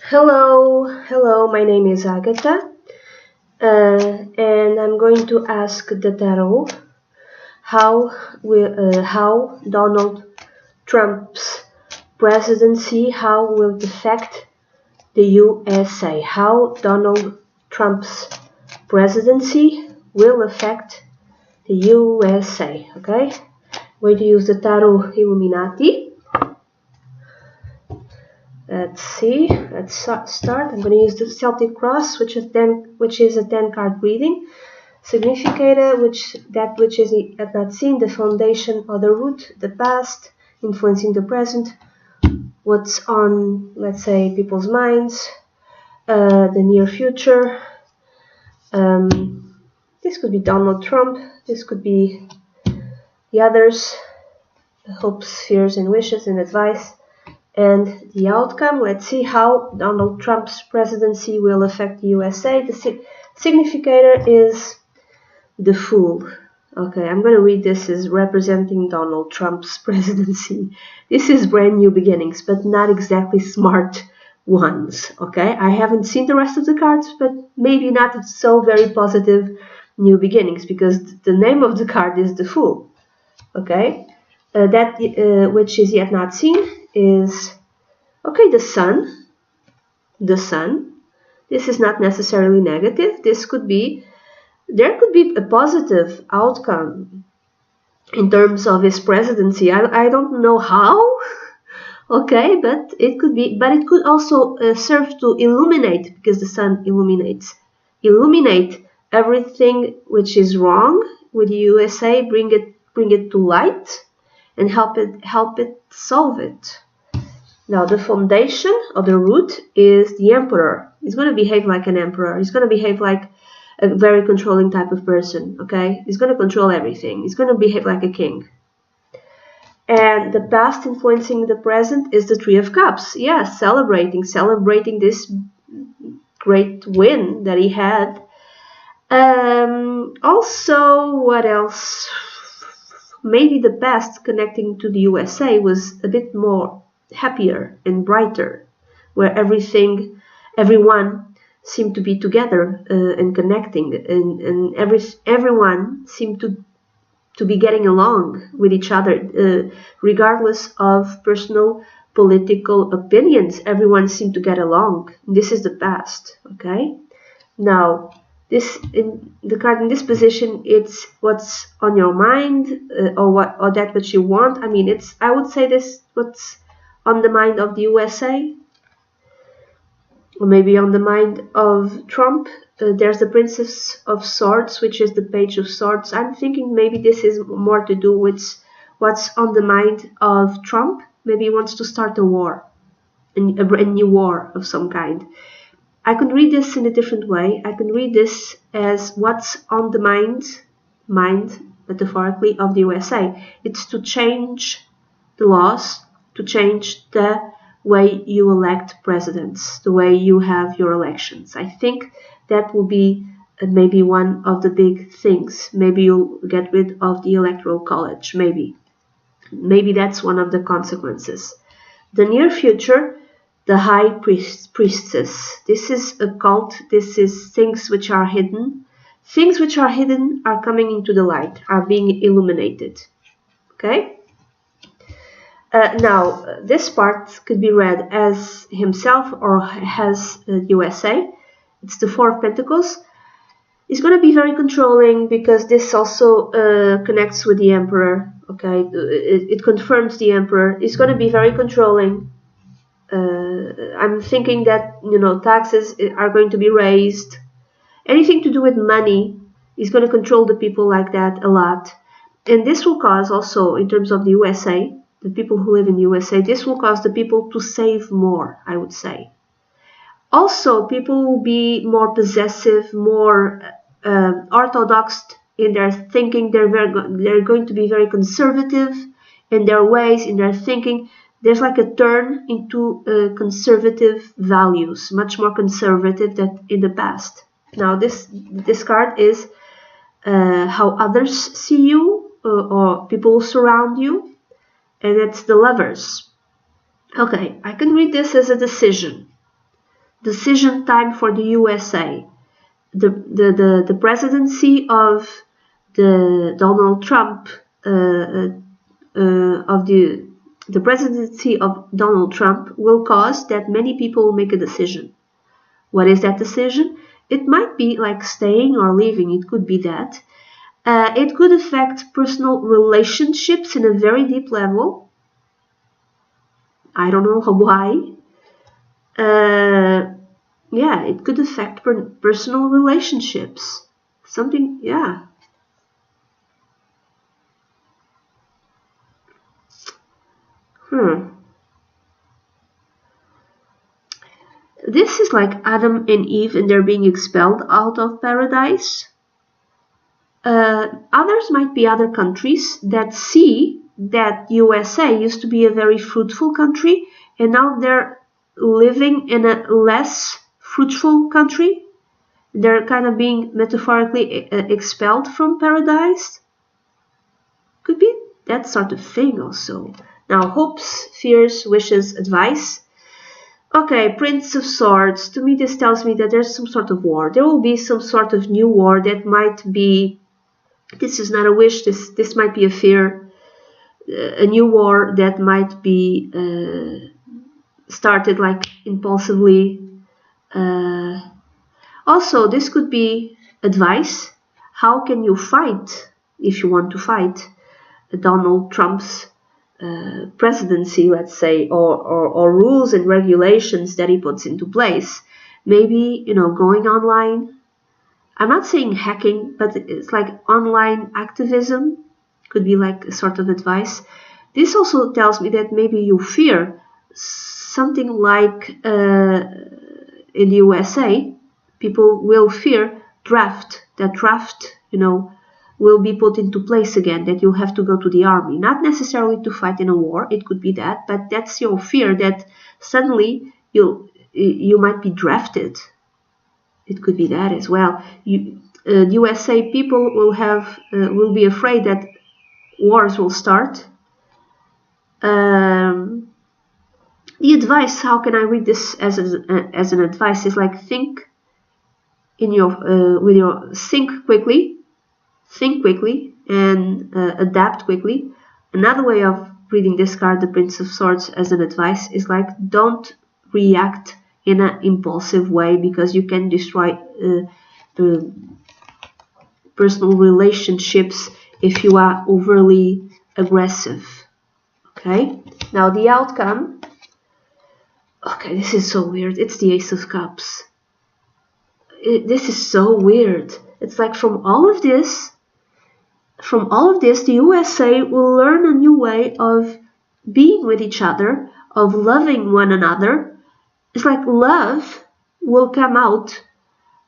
Hello, my name is Agatha, and I'm going to ask the tarot how Donald Trump's presidency, how will it affect the USA? How Donald Trump's presidency will affect the USA, okay? Going to use the tarot Illuminati. Let's see. Let's start. I'm going to use the Celtic cross, which is a 10-card reading. Significator, which is not seen, the foundation or the root, the past, influencing the present, what's on, let's say, people's minds, the near future. This could be Donald Trump. This could be the others, the hopes, fears, and wishes, and advice. And the outcome, let's see how Donald Trump's presidency will affect the USA. The significator is the Fool. Okay, I'm going to read this as representing Donald Trump's presidency. This is brand new beginnings, but not exactly smart ones. Okay, I haven't seen the rest of the cards, but maybe not so very positive new beginnings, because the name of the card is the Fool. Okay, which is yet not seen is, okay, the sun. This is not necessarily negative. There could be a positive outcome in terms of his presidency. I don't know how, okay, but it could also serve to illuminate, because the sun illuminate everything which is wrong with the USA, bring it to light, and help it solve it. Now, the foundation or the root is the emperor. He's going to behave like an emperor. He's going to behave like a very controlling type of person, okay? He's going to control everything. He's going to behave like a king. And the past influencing the present is the Three of Cups. Yeah, celebrating this great win that he had. Also, what else? Maybe the past connecting to the USA was a bit more happier and brighter, where everyone seemed to be together and connecting, and everyone seemed to be getting along with each other, regardless of personal political opinions. Everyone seemed to get along. This is the past, okay? Now, the card in this position, it's what's on your mind, or that which you want. I mean, I would say this what's on the mind of the USA, or maybe on the mind of Trump. There's the Princess of Swords, which is the Page of Swords. I'm thinking maybe this is more to do with what's on the mind of Trump. Maybe he wants to start a war, a brand new war of some kind. I can read this in a different way. I can read this as what's on the mind metaphorically, of the USA. It's to change the laws, to change the way you elect presidents, the way you have your elections. I think that will be maybe one of the big things. Maybe you'll get rid of the Electoral College. Maybe that's one of the consequences. The near future, the High Priestess. This is a cult. This is things which are hidden. Things which are hidden are coming into the light, are being illuminated. Okay? Now, this part could be read as himself or as USA. It's the Four of Pentacles. He's going to be very controlling, because this also connects with the Emperor. Okay, it confirms the Emperor. He's going to be very controlling. I'm thinking that, taxes are going to be raised. Anything to do with money, he's going to control the people like that a lot. And this will cause also, in terms of the USA, the people who live in the USA, this will cause the people to save more, I would say. Also, people will be more possessive, more orthodox in their thinking. They're going to be very conservative in their ways, in their thinking. There's like a turn into conservative values, much more conservative than in the past. Now, this card is how others see you, or people surround you, and it's the Lovers. Okay, I can read this as a decision. decision time for the USA. The presidency of the Donald Trump the presidency of Donald Trump will cause that many people will make a decision. What is that decision? It might be like staying or leaving. It could be that. It could affect personal relationships in a very deep level. I don't know why. Yeah, it could affect personal relationships. Something, yeah. This is like Adam and Eve and they're being expelled out of paradise. Others might be other countries that see that USA used to be a very fruitful country and now they're living in a less fruitful country. They're kind of being metaphorically expelled from paradise. Could be that sort of thing also. Now, hopes, fears, wishes, advice. Okay, Prince of Swords. To me, this tells me that there's some sort of war. There will be some sort of new war that might be. This is not a wish. This might be a fear. A new war that might be started like impulsively. Also, this could be advice. How can you fight if you want to fight Donald Trump's presidency, let's say, or rules and regulations that he puts into place? Maybe, going online. I'm not saying hacking, but it's like online activism could be like a sort of advice. This also tells me that maybe you fear something like in the USA, people will fear draft. That draft, will be put into place again, that you'll have to go to the army. Not necessarily to fight in a war, it could be that, but that's your fear that suddenly you might be drafted. It could be that as well. USA people will be afraid that wars will start. The advice, how can I read this as an advice, is like think think quickly and adapt quickly. Another way of reading this card, the Prince of Swords, as an advice is like don't react in an impulsive way because you can destroy personal relationships if you are overly aggressive. Okay, now the outcome. Okay, this is so weird. It's the Ace of Cups. This is so weird. It's like from all of this, the USA will learn a new way of being with each other, of loving one another. It's like love will come out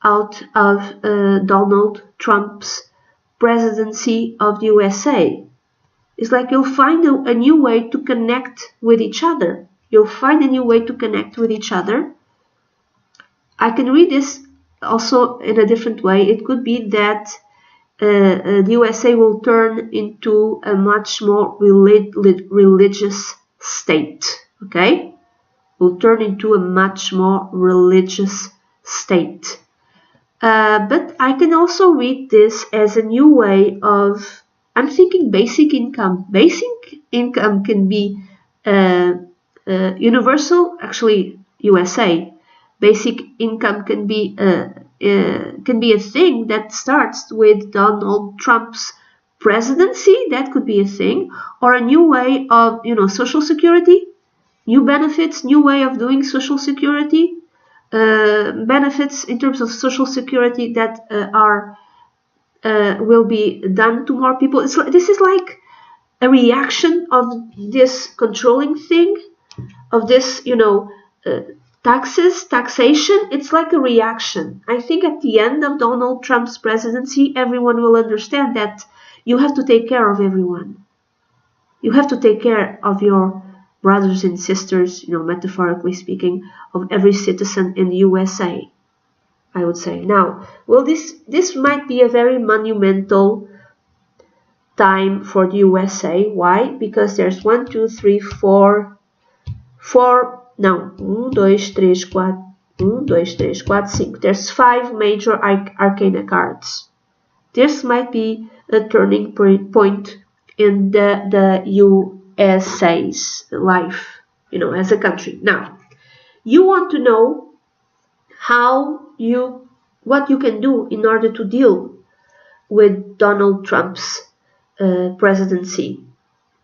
of Donald Trump's presidency of the USA. It's like you'll find a new way to connect with each other. You'll find a new way to connect with each other. I can read this also in a different way. It could be that the USA will turn into a much more religious state. Okay? Will turn into a much more religious state. But I can also read this as a new way of, I'm thinking basic income. Basic income can be universal, actually USA. Basic income can be a thing that starts with Donald Trump's presidency. That could be a thing, or a new way of Social Security, new benefits, new way of doing Social Security, benefits in terms of Social Security that will be done to more people. This is like a reaction of this controlling thing, of this taxation. It's like a reaction. I think at the end of Donald Trump's presidency, everyone will understand that you have to take care of everyone. You have to take care of your brothers and sisters, metaphorically speaking, of every citizen in the USA, I would say. Now, this might be a very monumental time for the USA. Why? Because there's 1, 2, 3, 4, 4, não, 1, 2, 3, 4, 1, 2, 3, 4, 5. There's 5 major arcana cards. This might be a turning point in the USA's life, as a country. Now, you want to know what you can do in order to deal with Donald Trump's presidency.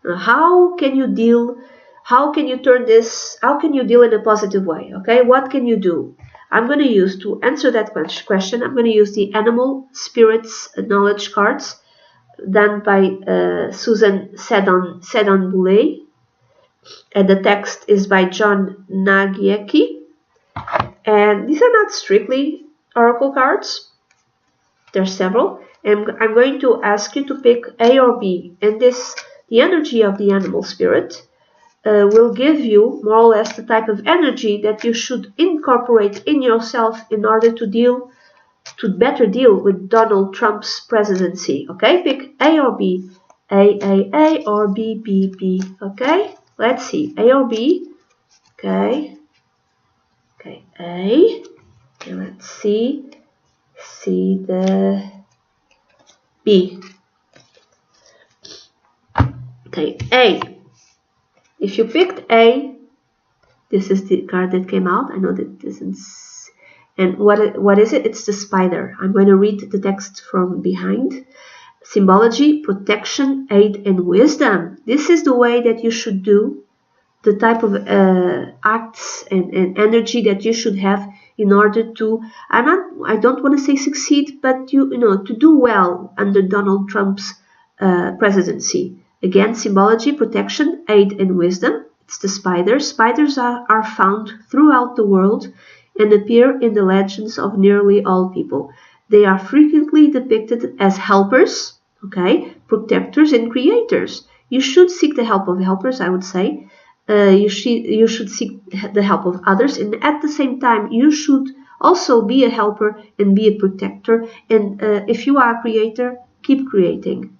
How can you deal in a positive way? Okay, what can you do? I'm going to use, to answer that question, I'm going to use the Animal Spirits Knowledge cards done by Susan Sedon-Boulay, and the text is by John Nagiecki. And these are not strictly oracle cards. There's several, and I'm going to ask you to pick A or B, and the energy of the animal spirit will give you more or less the type of energy that you should incorporate in yourself in order to better deal with Donald Trump's presidency. Okay, pick A or B. A or B, B, B. Okay, let's see. A or B. Okay, A. And let's see the B. Okay, A. If you picked A, this is the card that came out. I know that this is, and what is it? It's the spider. I'm going to read the text from behind. Symbology, protection, aid, and wisdom. This is the way that you should do, the type of acts and energy that you should have in order to, I don't want to say succeed, but to do well under Donald Trump's presidency. Again, symbology, protection, aid, and wisdom. It's the spiders. Spiders are found throughout the world and appear in the legends of nearly all people. They are frequently depicted as helpers, okay, protectors, and creators. You should seek the help of helpers, I would say. You should seek the help of others, and at the same time, you should also be a helper and be a protector. And if you are a creator, keep creating.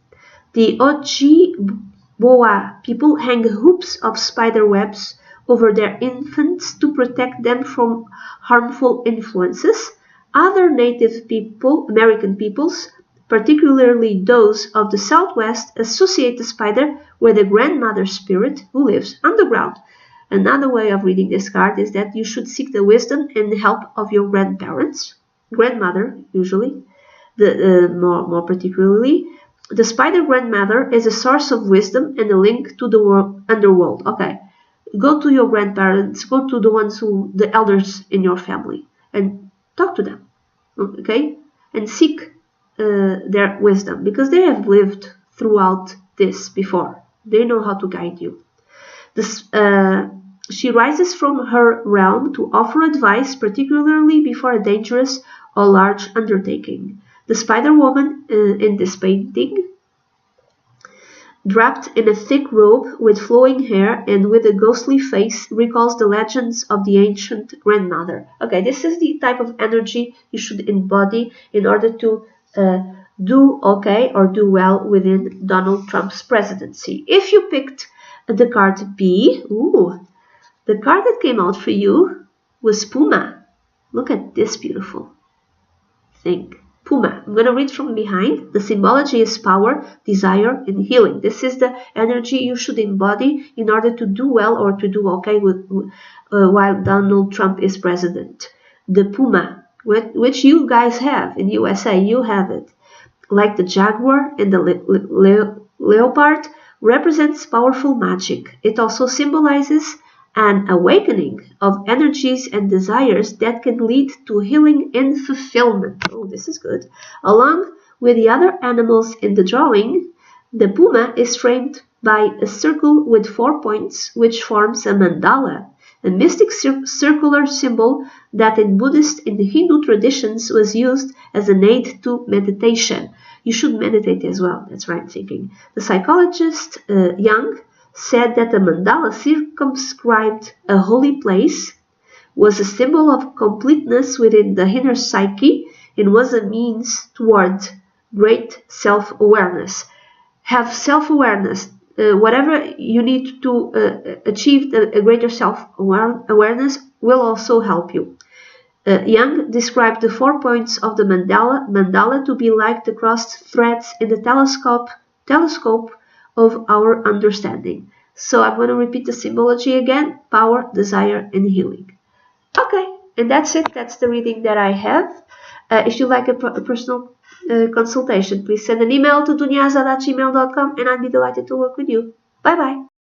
The Ojibwa people hang hoops of spider webs over their infants to protect them from harmful influences. Other native people, American peoples, particularly those of the Southwest, associate the spider with a grandmother spirit who lives underground. Another way of reading this card is that you should seek the wisdom and help of your grandmother usually, more particularly. The spider grandmother is a source of wisdom and a link to the underworld. Okay, go to your grandparents, go to the elders in your family, and talk to them. Okay, and seek their wisdom, because they have lived throughout this before. They know how to guide you. She rises from her realm to offer advice, particularly before a dangerous or large undertaking. The spider woman in this painting, draped in a thick robe with flowing hair and with a ghostly face, recalls the legends of the ancient grandmother. Okay, this is the type of energy you should embody in order to do okay or do well within Donald Trump's presidency. If you picked the card B, the card that came out for you was Puma. Look at this beautiful thing. Puma. I'm going to read from behind. The symbology is power, desire, and healing. This is the energy you should embody in order to do well or to do okay while Donald Trump is president. The Puma, which you guys have in USA, you have it. Like the jaguar and the leopard, represents powerful magic. It also symbolizes an awakening of energies and desires that can lead to healing and fulfillment. Oh, this is good. Along with the other animals in the drawing, the puma is framed by a circle with 4 points, which forms a mandala, a mystic circular symbol that in Buddhist and Hindu traditions was used as an aid to meditation. You should meditate as well, that's right I'm thinking. The psychologist Jung said that the mandala circumscribed a holy place, was a symbol of completeness within the inner psyche, and was a means toward great self-awareness. Have self-awareness. Whatever you need to achieve a greater self-awareness will also help you. Young described the 4 points of the mandala to be like the crossed threads in the telescope of our understanding. So I'm going to repeat the symbology again: power, desire, and healing. Okay, and that's it. That's the reading that I have. If you like a personal consultation, please send an email to dunyazade@gmail.com, and I'd be delighted to work with you. Bye bye.